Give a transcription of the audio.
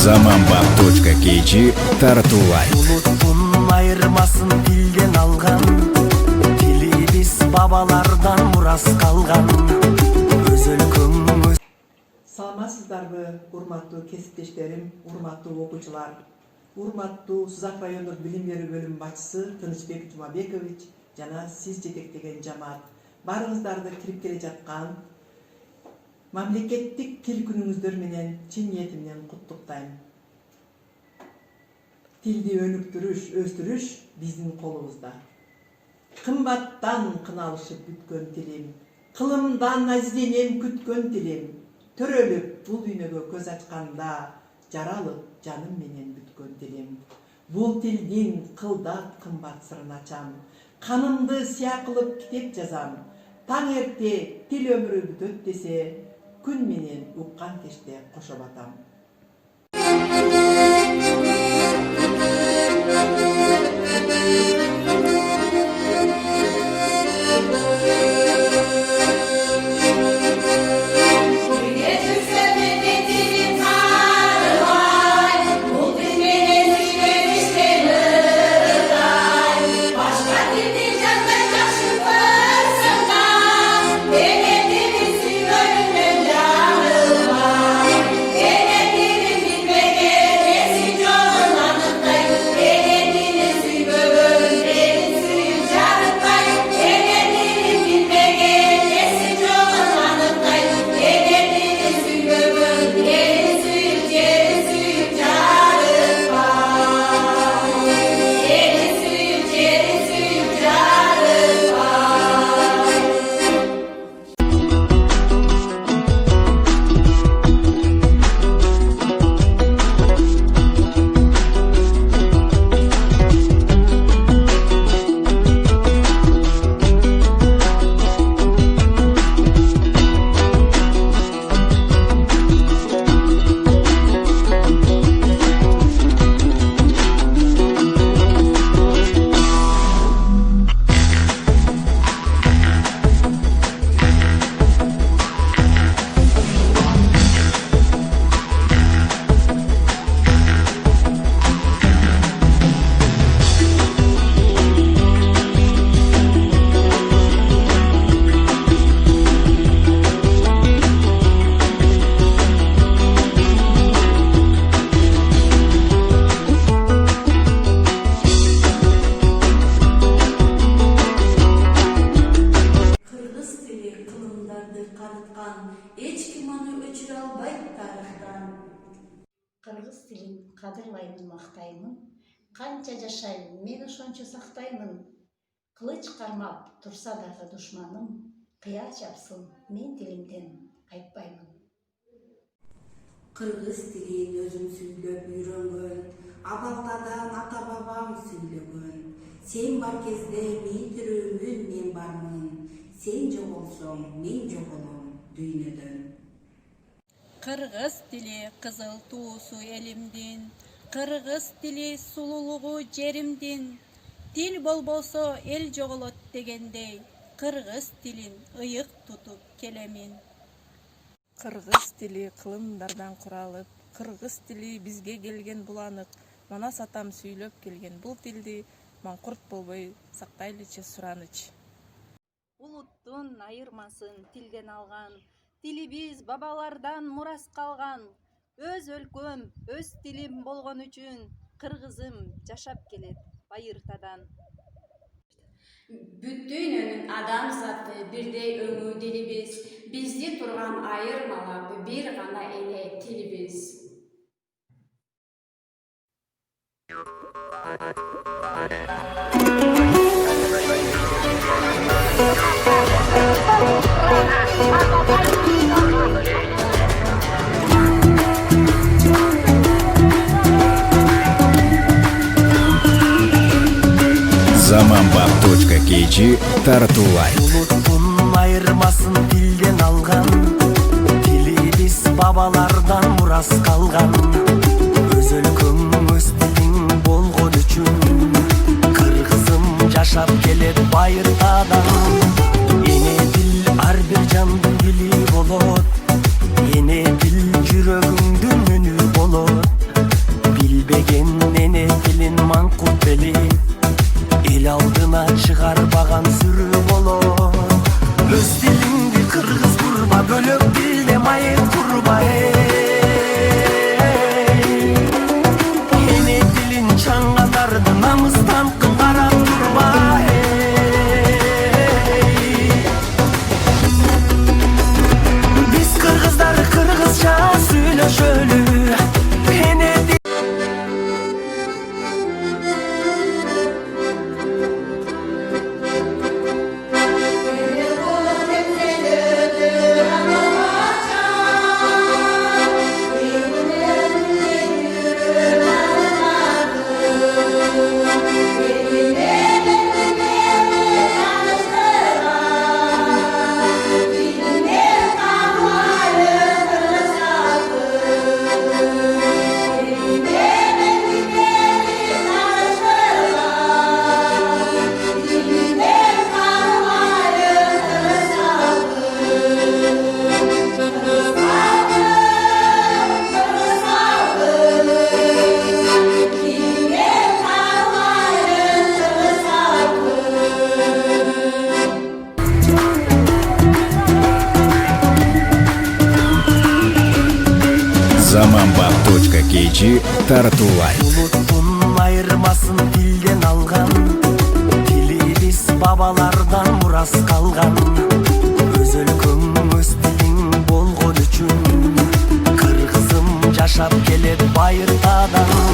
Zamanbap.kg Tartulay. Bulutun ayırmasın dilden algan, dili biz babalardan muras kalgan. Özülkün. Саламатсыздарбы, урматтуу кесиптештерим, урматтуу окуучулар, урматтуу Сузак райондук билим берүү бөлүм башчысы Тынычбек Жумабекович жана сиз жетектеген жамаат баарыңыздарды кирип келе жаткан мамлекеттик тил күнүңүздөр менен чын ниетимден куттуктайм. Тилди өнүктүрүш, өстүрүш биздин колубузда. Кымбаттан кыналышып бүткөн тилим, кылымдан азизденем күткөн тилим, төрөлүп бул дүйнөгө көз ачканда жаралып жаным менен бүткөн тилим. Бул тилдин кылдат кымбат сырын ачам, канымды сыя кылып китеп жазам. Таң эрте тил өмүрү бүтөт десе, күн менен уккан кечте кошо батам. Кыргыз тилин кадырлаймын, мактаймын. Канча жашайм, мен ошончо сактаймын. Кылыч кармап турса дагы душманым, кыя чапсын, мен тилимден кайтпаймын. Кыргыз тилин өзүм сүйлөп үйрөнгөн, абалдадан ата бабам сүйлөгөн. Сен бар кезде мен тирүүмүн, мен бармын. Сен жоголсоң, мен жоголом дүйнөдөн. Кыргыз тили кызыл туусу элимдин, кыргыз тили сулуулугу жеримдин. Тил болбосо эл жоголот дегендей, кыргыз тилин ыйык тутуп келемин. Кыргыз тили кылымдардан куралып, кыргыз тили бизге келген буланык. Манас атам сүйлөп келген бул тилди маңкурт болбой сактайлычы сураныч. Улуттун айырмасын тилден алган, тилибиз бабалардан мурас калган. Өз өлкөм, өз тилим болгон үчүн, кыргызым жашап келет байыртадан. Бүтүнүн адам заты бирдей өңү дилибиз, бизди турган айырмалап бир гана эле тилибиз. Zamanbap.kg Tartulay. Bulutun ayırmasın dilden algan, dili biz babalardan muras kalgan. Öz өлкөң өз тилиң болгон үчүн кыргызым жашап келет байыртадан. Эне тил ар бир жандын дили болот, эне тил жүрөгүңдүн үнү болот. Билбеген эне тилин маңкут белип, эл алдына чыгарбаган сүрү болот. Өз тилиңди кыргыз курба, бөлөк тилде майыт курба. Эне тилин чаңгандарды намыстан карап турба. Биз кыргыздар кыргызча сүйлөшөлү. Эне Заманбап.kg тартуулайт. Улуттун айырмасын тилден алган, тили биз бабалардан мурас калган. Өз өлкөң өз тилиң болгон үчүн кыргызым жашап келет байыртадан.